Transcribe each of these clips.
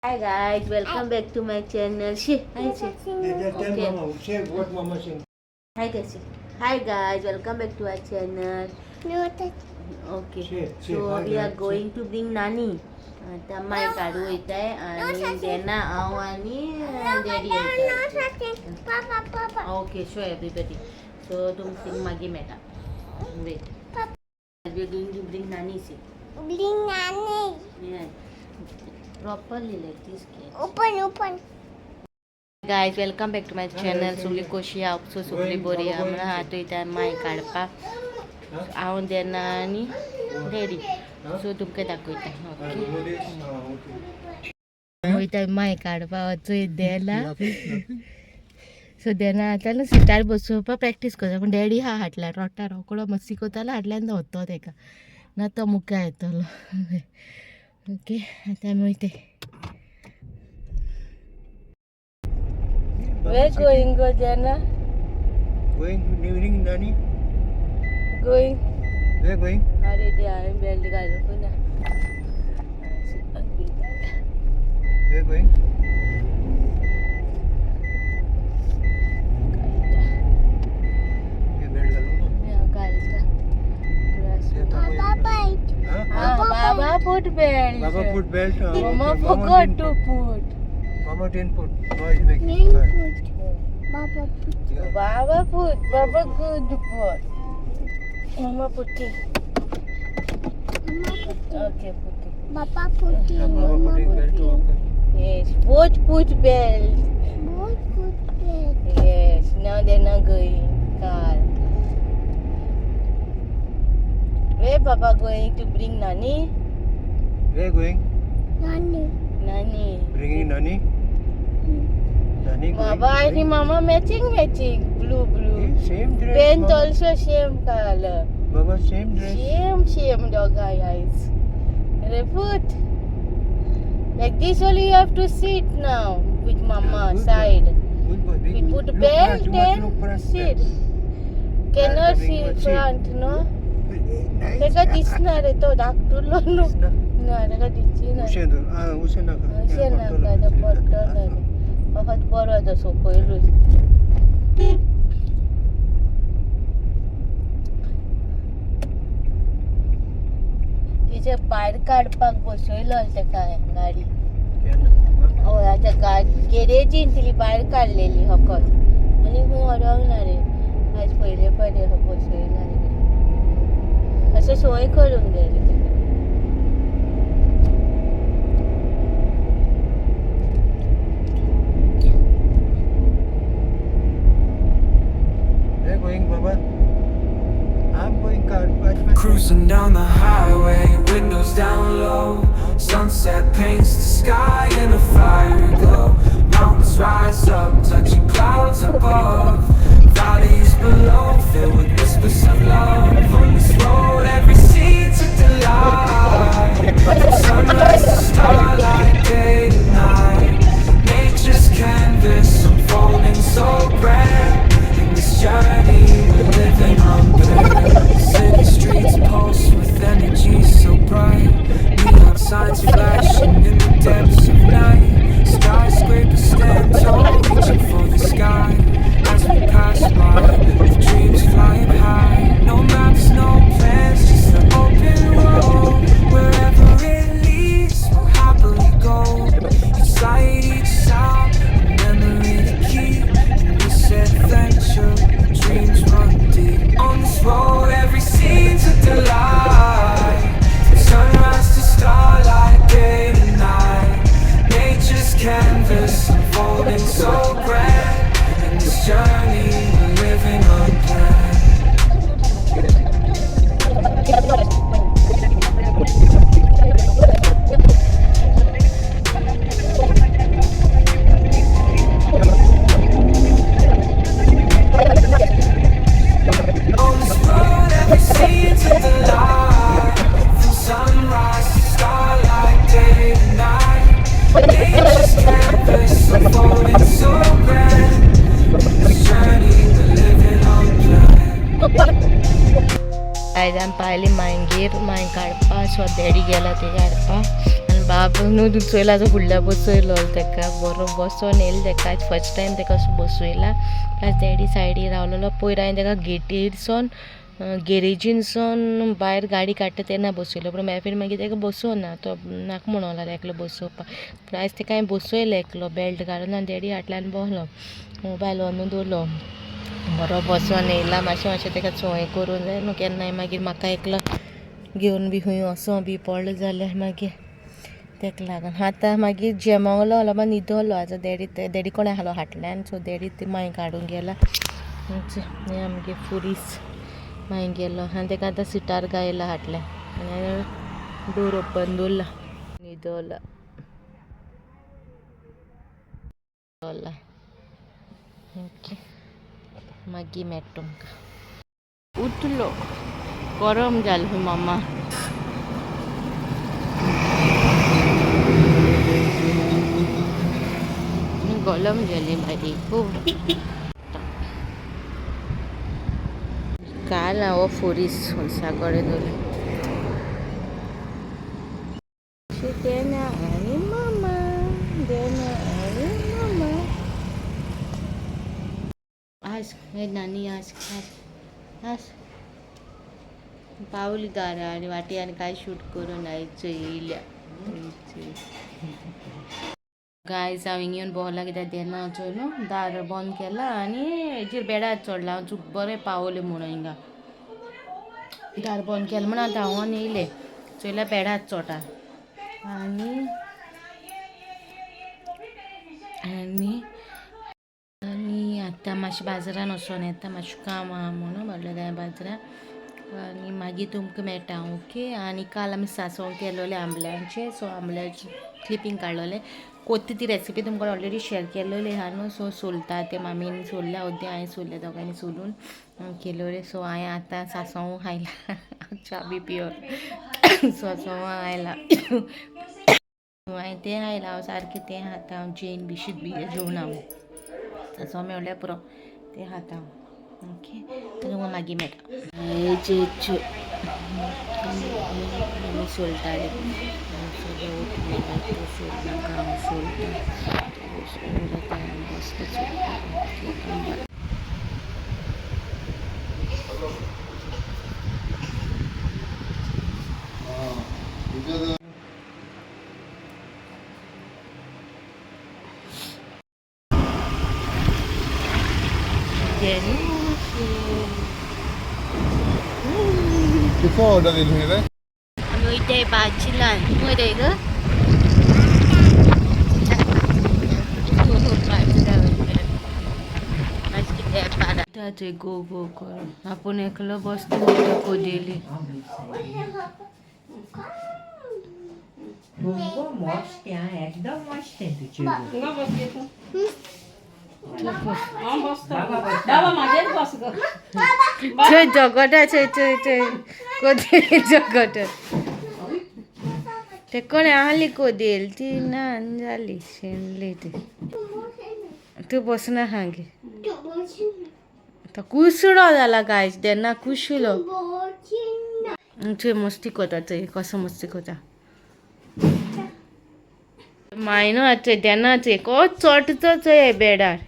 Hi guys, welcome back to my channel. Hi Hi guys. Hi guys, welcome back to our channel. Okay. So we are going to bring Nani. आता my काढू येत आहे आणि त्यांना आव आणि daddy येत. Okay show everybody. So तुमची मागे Meta. Wait. We are going to bring Nani. Bring Nani. Yeah. Properly like this. Open. Guys, welcome back to my channel. Suli Koshia, so Suli Boria. Amra hato ita mai kadpa. Aun dena ani ready. So tumke dakoita. Okay. Ita mai kadpa ato dela. So dena atala sitar बसोपा practice करता पण daddy हा हाटला रोटा रोकडो मस्सिको ताला हाटल्यान होतो तेका ना तो मुका येतलो. ओके आता आमी वयते. Where going go Jana? Going to evening Nani? Going. Where going? Are they are in Belly Galopuna? Where going? Baba put belt. Baba put belt. Mama forgot to put. Mama didn't put. No, it's making. Baba put. Baba good put. Mama putting. Okay, putting. Papa putting. Mama putting belt to open. Yes, both put belt. Both put belt. Yes, now they're not going. Car. Where Papa going to bring Nani? Where going? Nani. Bringing Nani? Nani going? Baba, I think Mama matching. Blue. Same dress. Pant Mama. also same color. Baba, same dress. Same dog eyes. Put. Like this only you have to sit now with Mama Yeah, good side. Good boy. We put Look belt front, you must and look front. sit. Cannot Front, see you must front, no? Nice. Teka दिसणार आहे तो धाकटुलो no Diss na. नाही तका दिसणार उसे नका. अशें नाका तो पडटलो फकत बरो जसो पयलूच तिचे भायर काडपाक बसयलो तेका गाडी हय आतां गॅरेजीन तिली भायर काडलेली फकत आनी खंय व्हरोंक ना रे आज पयले पावटी बसयला रे असं सोय करून दे रे Where going, Baba? I'm going car. Cruising down the highway, windows down low. Sunset paints the sky in a fiery glow. Mountains rise up, touching clouds above. Valleys below, filled with whispers of love. On this road, every scene's a delight. Sunrise to starlight, day to night. Nature's canvas unfolding so grand. In this journey, we're living unplanned. City streets pulse with energy so bright. Neon signs flashing in the depths of night. Skyscrapers stand tall, reaching for the sky. As we pass by, with dreams flying high. No maps, no plans, just an open road. Wherever it leads, we'll happily go. Inside each sound, a memory to keep. In this adventure, dreams run deep. On this road, every scene's a delight. Sunrise to starlight, day to night. Nature's canvas unfolding so grand. In this journey, we're living unplanned. On this road, every scene's a delight. From sunrise to starlight, day to night. Nature's canvas unfolding so grand. This journey, we're living unplanned. आयज आमी पाहिली मागीर काडपा सो daddy गेला ते काडपा आनी बाब न्हू चोयला फुडल्या बसयलो तेका बरो बसोन येयलो तेका फर्स्ट टायम तेका असो बसयला प्लस डॅडी सायडीन रावलेलो पयर हांवें तेका गेटीरसून गॅरेजीनसून भायर गाडी काडटा तेन्ना बसयलो पूण मेळफेर मागीर तेका बसोना तो नाका म्हणून लागलो एकलो बसोवपाक पूण आयज तेका हांवें बसयलो एकलो बेल्ट घालून आनी डॅडी फाटल्यान बसलो मोबायल ऑन दवरलो बरो बसोन येयला मातशें तेका हें करूंक जाय न्हू केन्नाय मागीर म्हाका एकलो घेवन बी खंय वसो बी पडलो जाल्यार मागीर तेका लागून आतां मागीर जेमोंगलो अलमा न्हिदलो आतां डॅडी कोणें आहलो फाटल्यान सो डॅडी ती मागीर काडूंक गेला हें आमगे फुरीस मागीर गेलो आनी तेका आतां सिटार गायला फाटल्यान आनी डोर ओपन दवरला न्हिदला ओके मागीर मेळटा तुमकां उठलो गरम जालें मम्मा गरम जाली मारी खूब काल हांव फुरीस हुल्सा कडेन दवरलें देना आनी मामा देना आनी मामा आज हे नानी आज आज पावली दारा आनी वाटी आनी कांय शूट करून आयज येयल्या गायज हांव हिंगा येवन भोंवला कित्याक देना चोय न्हू दार बंद केला आनी हेजेर बेडार चडला हांव चूक बरें पावलें म्हणून हिंगा दार बंद केलें म्हणून आतां धांवोन येयलें चोयल्यार बेडार चोटा आनी आनी आनी आतां मातशें बाजारान वचोन येता मातशें काम आहा म्हणून म्हणलें हांवें बाजारान आनी मागीर तुमकां मेळटा ओके आनी काल आमी सांसव केलोले आंबल्याचें सो आंबल्याचें क्लिपींग काडलोलें कोत्ती ती रेसिपी तुमकां ऑलरेडी शेअर केल्लोली आहा न्हू सो सोलता ते मामीन सोलल्या ओद्या हांवें सोलल्या दोगांयनी सोलून केलोले सो हांवें आतां सांसव आयला च्या बी पियोर सांसव आयला हांवें तें आयला हांव सारकें तें खाता हांव जेन बी शीत बी जेवण हांव सांसव मेळ्ळ्यार पुरो तें खाता हांव ओके तुमकां मागीर मेळटा हेजेच्यो आमी सोलताले Before that is here. Người đây bà chỉ là người đây đó. That's a go करो आपण एकलं बसतो कोदेली मस्त आहे एकदम मस्त आहे तुझी जगटा कोदेली जगट ते कोणी आली कोदेल ती ना जाली शेणली ती तू बसना हांगे तो कुसडो जाला गायज तेन्ना कुशिलो मस्ती कोता चोय कसो मस्ती कोता मायनो आचोय तेन्ना चोय को चोटचो चोय बेडार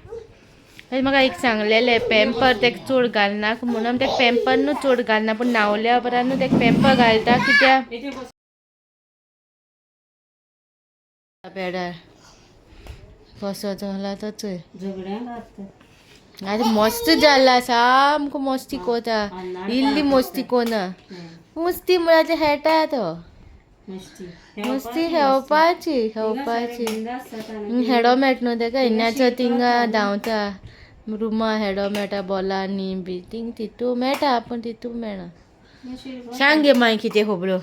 म्हाका एक सांगलेलें पॅम्पर तेका चड घालनाक म्हणून तेका पॅम्पर न्हू चड घालना पूण न्हावल्या उपरांत न्हू तेका पॅम्पर घालता कित्याक बेडार कसो जाला तो चोय आतां मस्त जाला सामको मस्ती कोता इल्ली मस्ती कोना मस्ती म्हळ्यार तें खेळटा तो मस्ती खेळपाची हेडो मेळटा न्हू तेका इन्नाचो थिंगा धांवता रुमा हेडो मेळटा बॉलांनी बी थिंग तितू मेळटा पूण तितू मेळना सांग गे मागीर कितें खबरो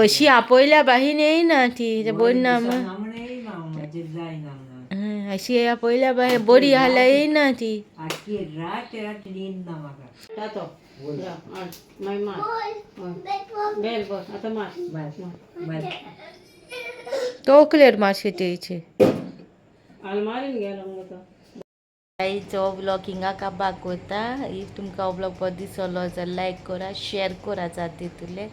अशी आपयल्या बाहीन येयना ती बरी ना अशी आपयल्या बाही बरी जाल्यार येयना ती तोकलेर मातशें तेचे आईचो ब्लॉग हिंगा काबाक कोता. इफ तुमकां हो ब्लॉग बरो दिसलो जाल्यार लायक करा, शेअर करा जाते तुले.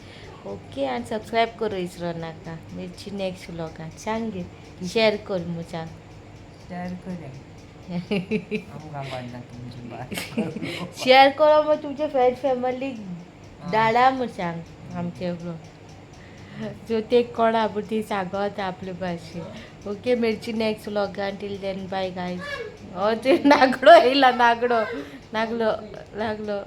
ओके आणि सबस्क्राईब करू विसरू नाका. मिरची नेक्स्ट ब्लॉगात सांग गे शेअर कर मग सांग. शेअर करे आमकां आवडना तुमची बात. शेअर करा मग तुमच्या फ्रेंड फॅमिली धाडा मग सांग आमचे ब्लॉग. जो ते कोणा पण ती सांगत आपले भाशेन. ओके मिरची नेक्स्ट व्लॉगान. Till then bye guys. ते नागडो येयला नागडो लागलो.